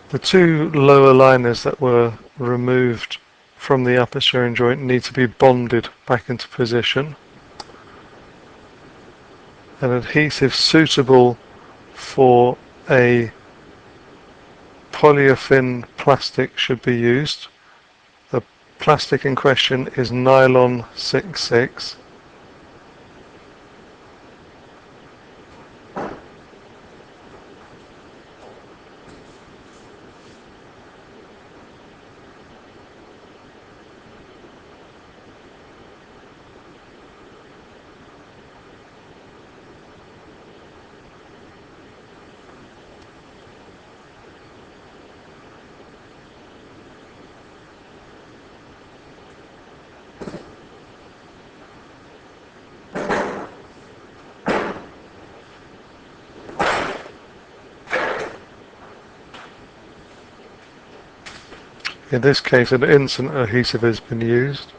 The two lower liners that were removed from the upper steering joint need to be bonded back into position. An adhesive suitable for a polyolefin plastic should be used. The plastic in question is nylon 66. In this case, an instant adhesive has been used,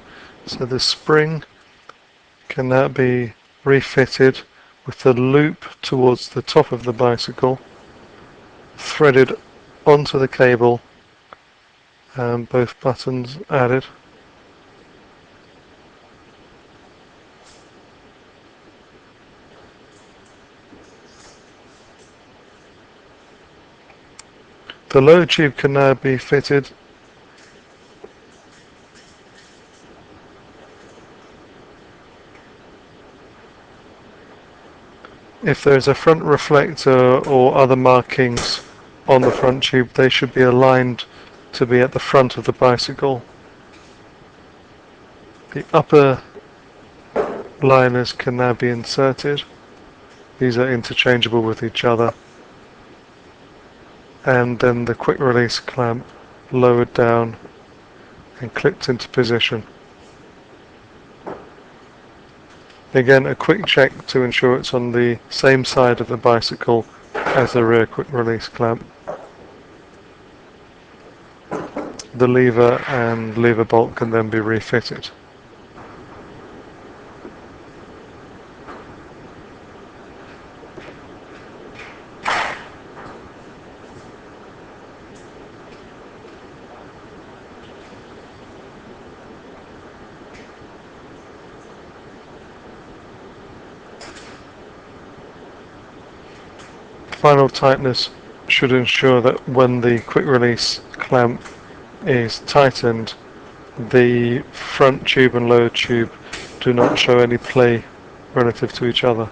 so the spring can now be refitted with the loop towards the top of the bicycle, threaded onto the cable, and both buttons added. The lower tube can now be fitted if there is a front reflector or other markings on the front tube. They should be aligned to be at the front of the bicycle. The upper liners can now be inserted. These are interchangeable with each other. And then the quick release clamp lowered down and clipped into position. Again, a quick check to ensure it's on the same side of the bicycle as the rear quick release clamp. The lever and lever bolt can then be refitted. Final tightness should ensure that when the quick release clamp is tightened, the front tube and lower tube do not show any play relative to each other.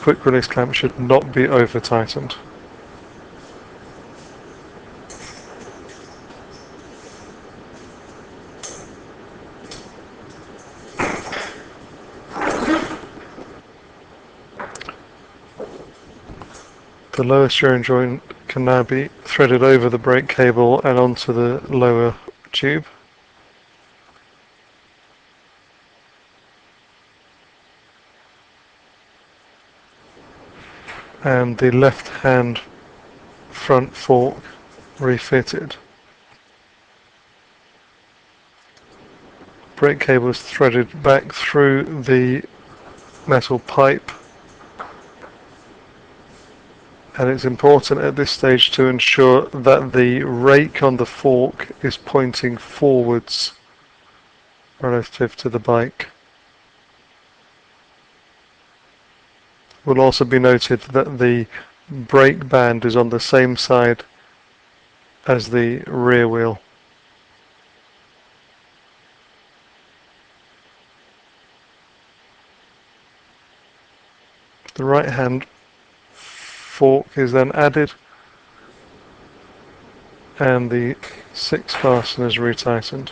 Quick release clamp should not be over tightened. The lower steering joint can now be threaded over the brake cable and onto the lower tube. And the left hand front fork refitted. Brake cable is threaded back through the metal pipe, and it's important at this stage to ensure that the rake on the fork is pointing forwards relative to the bike. It will also be noted that the brake band is on the same side as the rear wheel. The right hand fork is then added and the 6 fasteners retightened.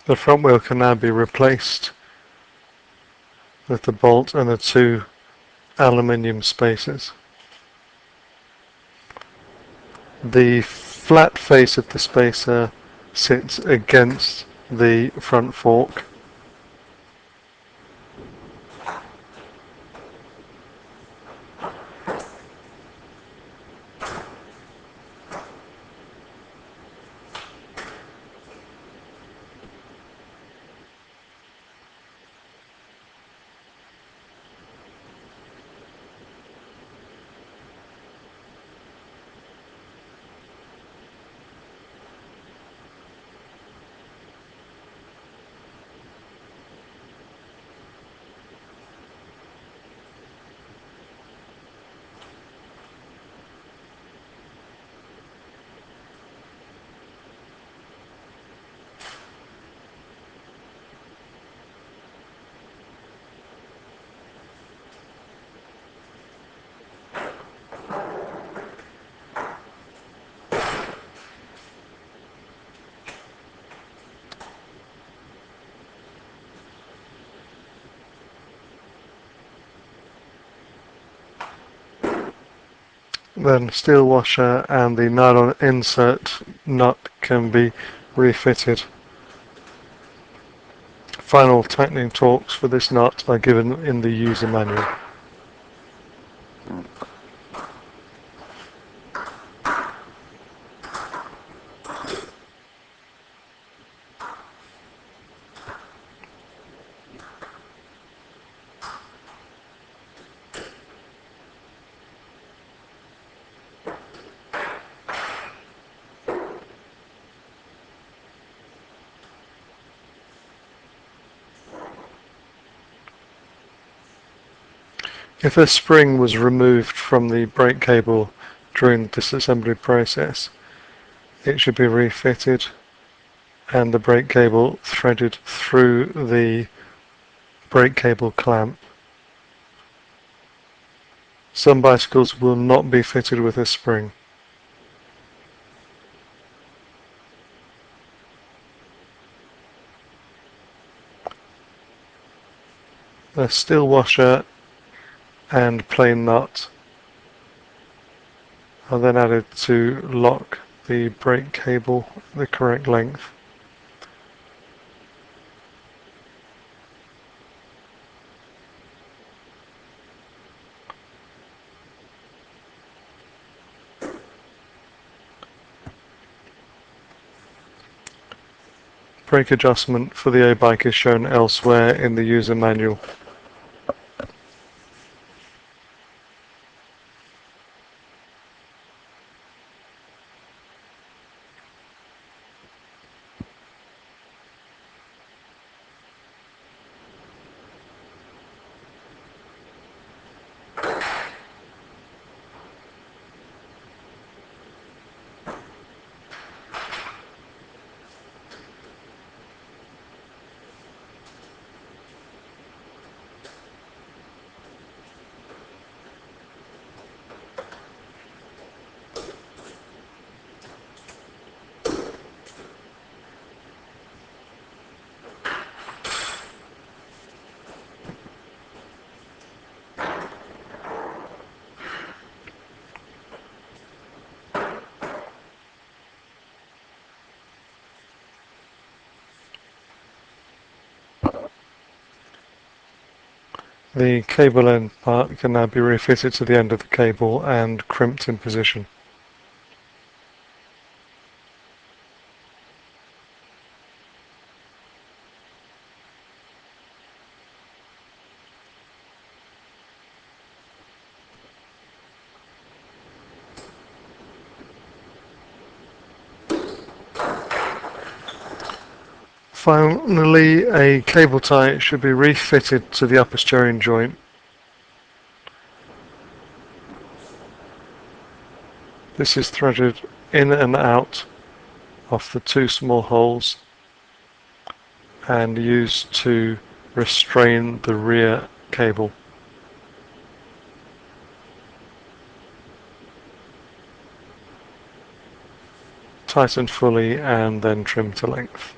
The front wheel can now be replaced with the bolt and the two aluminium spacers. The flat face of the spacer sits against the front fork. Then steel washer and the nylon insert nut can be refitted. Final tightening torques for this nut are given in the user manual. If a spring was removed from the brake cable during the disassembly process, it should be refitted and the brake cable threaded through the brake cable clamp. Some bicycles will not be fitted with a spring. The steel washer and plain nut are then added to lock the brake cable the correct length. Brake adjustment for the O-bike is shown elsewhere in the user manual. The cable end part can now be refitted to the end of the cable and crimped in position. Finally, a cable tie should be refitted to the upper steering joint. This is threaded in and out of the two small holes and used to restrain the rear cable. Tighten fully and then trim to length.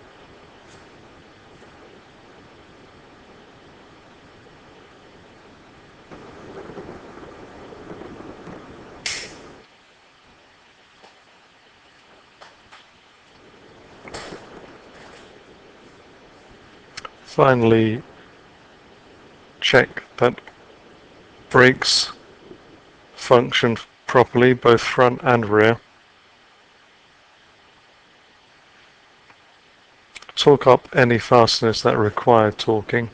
Finally, check that brakes function properly, both front and rear. Torque up any fasteners that require torquing.